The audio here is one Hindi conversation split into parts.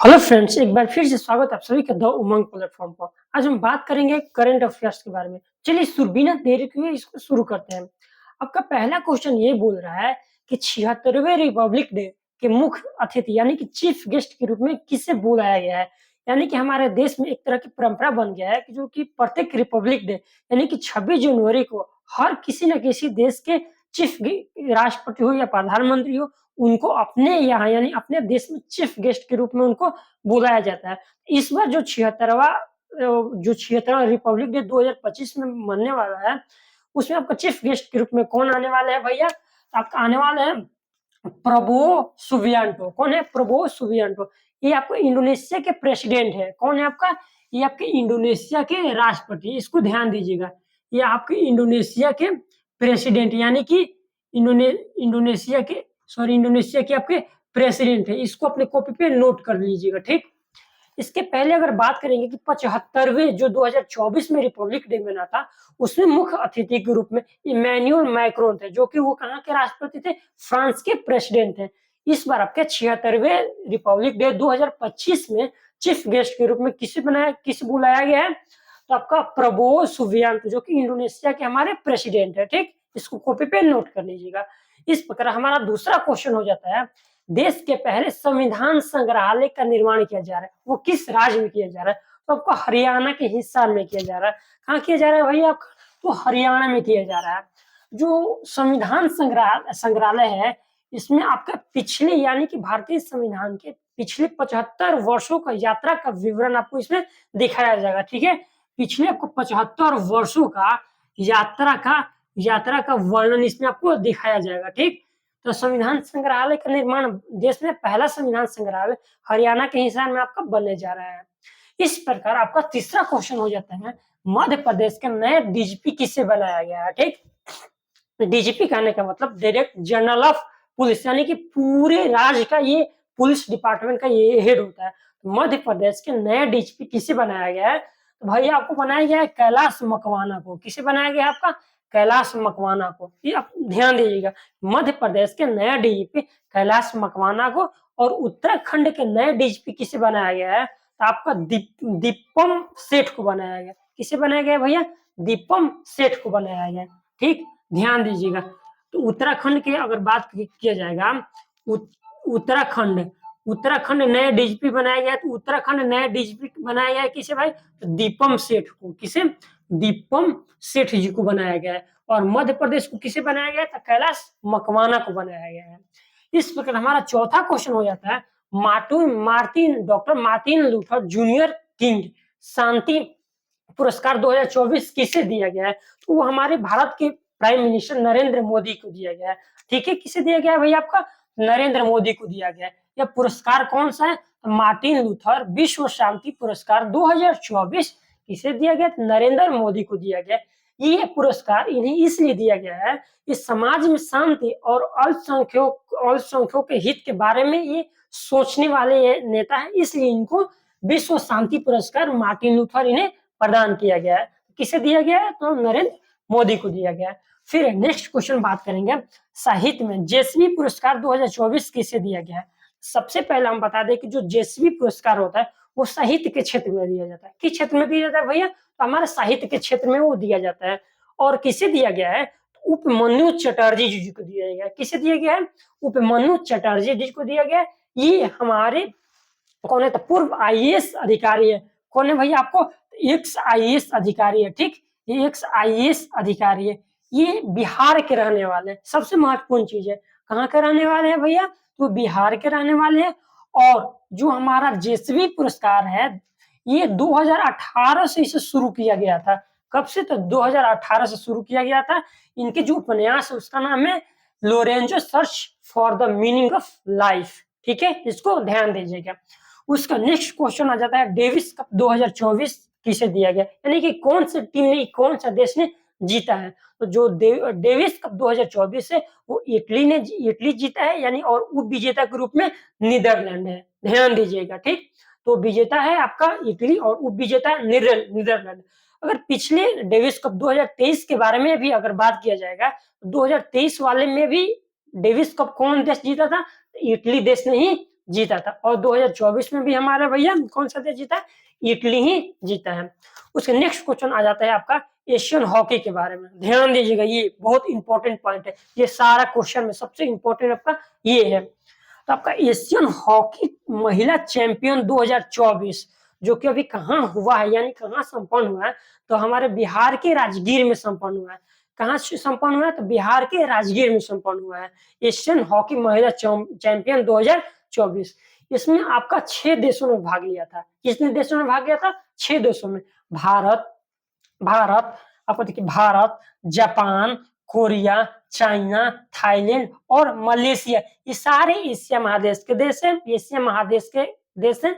हेलो फ्रेंड्स, एक बार फिर से स्वागत है आप सभी का द उमंग प्लेटफॉर्म पर। आज हम बात करेंगे करंट अफेयर्स के बारे में। चलिए बिना देरी किए इसको शुरू करते हैं। आपका पहला क्वेश्चन ये बोल रहा है कि 76वें रिपब्लिक डे के मुख्य अतिथि यानी कि चीफ गेस्ट के रूप में किसे बुलाया गया है। यानी कि हमारे देश में एक तरह की परंपरा बन गया है कि जो कि प्रत्येक रिपब्लिक डे यानी कि 26 जनवरी को हर किसी न किसी देश के चीफ राष्ट्रपति हो या प्रधानमंत्री हो, उनको अपने यहाँ यानी अपने देश में चीफ गेस्ट के रूप में उनको बुलाया जाता है। इस बार जो 76वां रिपब्लिक डे 2025 में मनने वाला है, उसमें आपका चीफ गेस्ट के रूप में कौन आने वाले हैं भैया? आपका आने वाले हैं प्रबोवो सुबियांटो। कौन है? Prabowo Subianto. ये आपको इंडोनेशिया के प्रेसिडेंट है। कौन है आपका? ये आपके इंडोनेशिया के राष्ट्रपति। इसको ध्यान दीजिएगा। ये आपके इंडोनेशिया के प्रेसिडेंट यानी कि इंडोनेशिया के आपके प्रेसिडेंट है। इसको अपने कॉपी पे नोट कर लीजिएगा, ठीक। इसके पहले अगर बात करेंगे कि 75वें जो 2024 में रिपब्लिक डे मना था, उसमें मुख्य अतिथि के रूप में इमैनुअल मैक्रोन थे, जो कि वो कहाँ के राष्ट्रपति थे? फ्रांस के प्रेसिडेंट थे। इस बार आपके 76वें रिपब्लिक डे 2025 में चीफ गेस्ट के रूप में किसे बुलाया गया है? तो आपका प्रबोवो सुबियांटो, जो कि इंडोनेशिया के हमारे प्रेसिडेंट है, ठीक। इसको कॉपी पे नोट कर लीजिएगा। इस प्रकार हमारा दूसरा क्वेश्चन हो जाता है, देश के पहले संविधान संग्रहालय का निर्माण किया जा रहा है, वो किस राज्य में किया जा रहा है? तो आपको हरियाणा के हिस्सा में किया जा रहा है। कहाँ किया जा रहा है भैया? तो हरियाणा में किया जा रहा है। जो संविधान संग्रहालय है, इसमें आपका पिछले यानी कि भारतीय संविधान के पिछले 75 वर्षों का यात्रा का विवरण आपको इसमें दिखाया जाएगा, ठीक है। पिछले आपको 75 वर्षों का यात्रा का वर्णन इसमें आपको दिखाया जाएगा, ठीक। तो संविधान संग्रहालय का निर्माण देश में पहला संविधान संग्रहालय हरियाणा के हिस्सा में आपका बनने जा रहा है। इस प्रकार आपका तीसरा क्वेश्चन हो जाता है, मध्य प्रदेश के नए डीजीपी किसे बनाया गया है, ठीक। डीजीपी कहने का मतलब डायरेक्ट जनरल ऑफ पुलिस, यानी कि पूरे राज्य का ये पुलिस डिपार्टमेंट का ये हेड होता है। मध्य प्रदेश के नए डीजीपी किसे बनाया गया है? तो भैया आपको बनाया गया है कैलाश मकवाना को। किसे बनाया गया है आपका? कैलाश मकवाना को। ये आप ध्यान दीजिएगा, मध्य प्रदेश के नए डीजीपी कैलाश मकवाना को। और उत्तराखंड के नए डीजीपी किसे बनाया गया है? तो आपका दीपम सेठ को बनाया गया। किसे बनाया गया भैया? दीपम सेठ को बनाया गया, ठीक। ध्यान दीजिएगा। तो उत्तराखंड के अगर बात किया जाएगा, उत्तराखंड उत्तराखंड नए डीजीपी बनाया गया। तो उत्तराखंड नए डीजीपी बनाया गया है किसे भाई? तो दीपम सेठ को। किसे? दीपम सेठ जी को बनाया गया है। और मध्य प्रदेश को किसे बनाया गया? तो कैलाश मकवाना को बनाया गया है। इस प्रकार हमारा चौथा क्वेश्चन हो जाता है, doctor Martin Luther Junior King शांति पुरस्कार 2024 किसे दिया गया है? तो वो हमारे भारत के प्राइम मिनिस्टर नरेंद्र मोदी को दिया गया है, ठीक है। किसे दिया गया है भैया? आपका नरेंद्र मोदी को दिया गया है। यह पुरस्कार कौन सा है? तो मार्टिन लूथर विश्व शांति पुरस्कार 2024 किसे दिया गया? नरेंद्र मोदी को दिया गया। ये पुरस्कार इन्हें इसलिए दिया गया है कि समाज में शांति और अल्पसंख्यकों के हित के बारे में ये सोचने वाले ये नेता है, इसलिए इनको विश्व शांति पुरस्कार मार्टिन लूथर इन्हें प्रदान किया गया है। किसे दिया गया है? तो नरेंद्र मोदी को दिया गया है। फिर नेक्स्ट क्वेश्चन बात करेंगे, साहित्य में जेएसवी पुरस्कार 2024 किसे दिया गया है? सबसे पहले हम बता दें कि जो जेएसवी पुरस्कार होता है वो साहित्य के क्षेत्र में दिया जाता है। किस क्षेत्र में दिया जाता है भैया? तो हमारे साहित्य के क्षेत्र में वो दिया जाता है। और किसे दिया गया है? तो उपमन्यु चटर्जी जी को दिया गया है। किसे दिया गया है? उपमन्यु चटर्जी जी को दिया गया है। ये हमारे कौन है? तो पूर्व आईएएस अधिकारी है। कौन है भैया? आपको एक्स आईएएस अधिकारी है, ठीक। ये एक्स आईएएस अधिकारी है। ये बिहार के रहने वाले हैं। सबसे महत्वपूर्ण चीज है, कहाँ के रहने वाले हैं भैया? तो बिहार के रहने वाले हैं। और जो हमारा जेएसवी पुरस्कार है, ये 2018 से इसे शुरू किया गया था। कब से? तो 2018 से शुरू किया गया था। इनके जो उपन्यास है उसका नाम है Lorenzo search for the meaning of life, ठीक है। इसको ध्यान दीजिएगा। उसका नेक्स्ट क्वेश्चन आ जाता है, डेविस कप 2024 किसे दिया गया? यानी कि कौन सी टीम ने, कौन सा देश ने जीता है? तो जो डेविस कप 2024 है वो इटली जीता है, यानी और उप विजेता के रूप में नीदरलैंड है। ध्यान दीजिएगा, ठीक। तो विजेता है आपका इटली और उप विजेता है नीदरलैंड। अगर पिछले डेविस कप 2023 के बारे में भी अगर बात किया जाएगा, 2023 वाले में भी डेविस कप कौन देश जीता था? इटली देश ने ही जीता था। और 2024 में भी हमारे भैया कौन सा देश जीता है? इटली ही जीता है। उसके नेक्स्ट क्वेश्चन आ जाता है आपका एशियन हॉकी के बारे में। ध्यान दीजिएगा, ये बहुत इंपॉर्टेंट पॉइंट है। ये सारा क्वेश्चन में सबसे इंपॉर्टेंट आपका ये है। तो आपका एशियन हॉकी महिला चैंपियन 2024 जो कि अभी कहाँ हुआ है, यानी कहाँ संपन्न हुआ है? तो हमारे बिहार के राजगीर में संपन्न हुआ है। कहाँ से संपन्न हुआ है? तो बिहार के राजगीर में संपन्न हुआ है एशियन हॉकी महिला चैंपियन 2024। इसमें आपका 6 देशों ने भाग लिया था। कितने देशों में भाग लिया था? 6 देशों में। भारत भारत आपको देखिए, Bharat, Japan, Korea, China, Thailand और मलेशिया, ये सारे एशिया महादेश के देश हैं। एशिया महादेश के देश हैं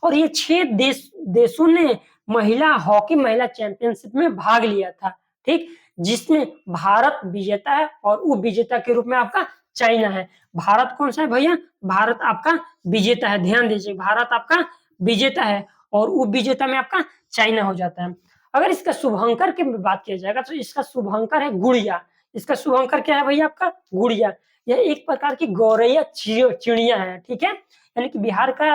और ये 6 देशों ने महिला चैंपियनशिप में भाग लिया था, ठीक, जिसमें भारत विजेता है और उप विजेता के रूप में आपका चाइना है। भारत कौन सा है भैया? भारत आपका विजेता है। ध्यान दीजिए, भारत आपका विजेता है और उप विजेता में आपका चाइना हो जाता है। अगर इसका शुभंकर की बात किया जाएगा तो इसका शुभंकर है गुड़िया। इसका शुभंकर क्या है भैया? आपका गुड़िया। यह एक प्रकार की गौरैया चिड़िया है, ठीक है। यानी कि बिहार का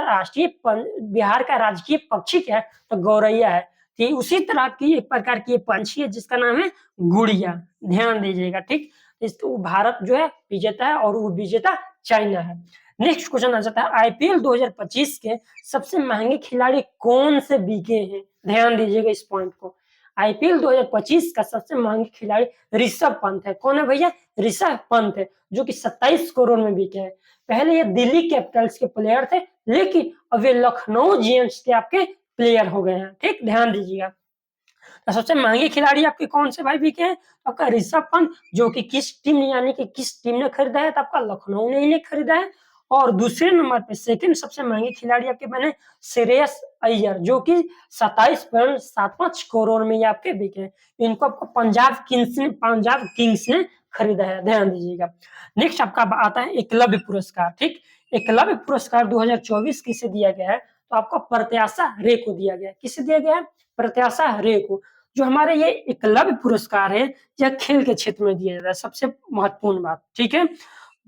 राजकीय पक्षी क्या है? तो गौरैया है। तो उसी तरह की एक प्रकार की पंछी है जिसका नाम है गुड़िया। ध्यान दीजिएगा, ठीक। इसको भारत जो है विजेता है और वो विजेता चाइना है। नेक्स्ट क्वेश्चन आ जाता है आईपीएल 2025 के सबसे महंगे खिलाड़ी कौन से बिके हैं? ध्यान दीजिएगा इस पॉइंट को। आईपीएल 2025 का सबसे महंगे खिलाड़ी ऋषभ पंत है। कौन है भैया? ऋषभ पंत है, जो कि 27 करोड़ में बिके हैं। पहले ये दिल्ली कैपिटल्स के प्लेयर थे, लेकिन अब ये लखनऊ जेएंट्स के आपके प्लेयर हो गए हैं, ठीक। ध्यान दीजिएगा। तो सबसे महंगे खिलाड़ी आपके कौन से भाई बिके हैं? आपका ऋषभ पंत, जो कि किस टीम यानी कि किस टीम ने खरीदा है? तो आपका लखनऊ ने इन्हें खरीदा है। और दूसरे नंबर पे सेकंड सबसे महंगे खिलाड़ी आपके बने श्रेयस अय्यर, जो कि 27.75 करोड़ में ये आपके बिके। इनको आपको पंजाब किंग्स ने खरीदा है। ध्यान दीजिएगा। नेक्स्ट आपका आता है एकलव्य पुरस्कार, ठीक। एकलव्य पुरस्कार 2024 किसे दिया गया है? तो आपको प्रत्याशा रे को दिया गया है। किसे दिया गया है? प्रत्याशा रे को। जो हमारे ये एकलव्य पुरस्कार है, यह खेल के क्षेत्र में दिया जाता है। सबसे महत्वपूर्ण बात, ठीक है।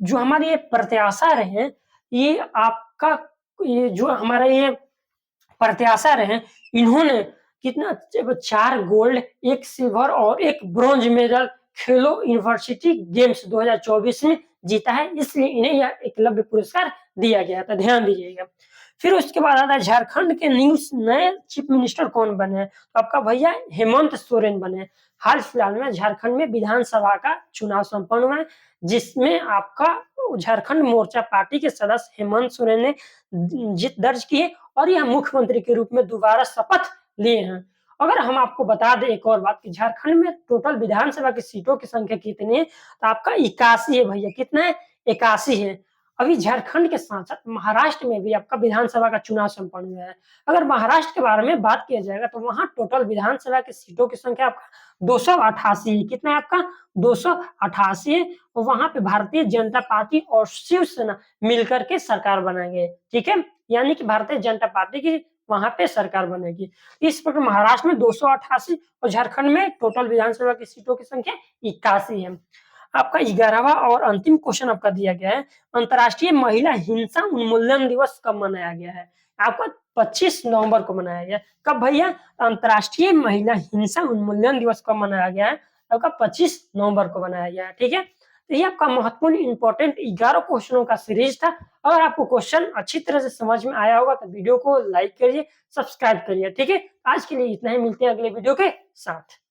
जो हमारे ये प्रत्याशा रहे, ये आपका ये जो हमारा ये प्रत्याशा रहे, इन्होंने कितना 4 गोल्ड, 1 सिल्वर और 1 ब्रॉन्ज मेडल खेलो यूनिवर्सिटी गेम्स 2024 में जीता है, इसलिए इन्हें यह एकलव्य पुरस्कार दिया गया था। ध्यान दीजिएगा। फिर उसके बाद आता है झारखंड के नए चीफ मिनिस्टर कौन बने हैं? तो आपका भैया हेमंत सोरेन बने। हाल फिलहाल में झारखंड में विधानसभा का चुनाव संपन्न हुआ है, जिसमें आपका झारखंड मोर्चा पार्टी के सदस्य हेमंत सोरेन ने जीत दर्ज की है और यह मुख्यमंत्री के रूप में दोबारा शपथ लिए हैं। अगर हम आपको बता दें एक और बात कि झारखंड में टोटल विधानसभा की सीटों की संख्या कितनी है? तो आपका 81 है भैया। कितना है? 81 है। अभी झारखंड के साथ-साथ महाराष्ट्र में भी आपका विधानसभा का चुनाव संपन्न हुआ है। अगर महाराष्ट्र के बारे में बात किया जाएगा तो वहाँ टोटल विधानसभा की सीटों की संख्या आपका 288 है। कितना है आपका? 288 है। और वहाँ पे भारतीय जनता पार्टी और शिवसेना मिलकर के सरकार बनाएंगे, ठीक है। यानी कि भारतीय जनता पार्टी की वहाँ पे सरकार बनेगी। इस प्रकार महाराष्ट्र में 288 और झारखंड में टोटल विधानसभा की सीटों की संख्या 81 है। आपका 11वां और अंतिम क्वेश्चन आपका दिया गया है, अंतर्राष्ट्रीय महिला हिंसा उन्मूलन दिवस कब मनाया गया है? आपका 25 नवंबर को मनाया गया। कब भैया? अंतर्राष्ट्रीय महिला हिंसा उन्मूलन दिवस कब मनाया गया है? आपका 25 नवंबर को मनाया गया है, ठीक है। तो ये आपका महत्वपूर्ण इंपॉर्टेंट 11 क्वेश्चनों का सीरीज था। अगर आपको क्वेश्चन अच्छी तरह से समझ में आया होगा तो वीडियो को लाइक करिए, सब्सक्राइब करिए, ठीक है। आज के लिए इतना ही, मिलते हैं अगले वीडियो के साथ।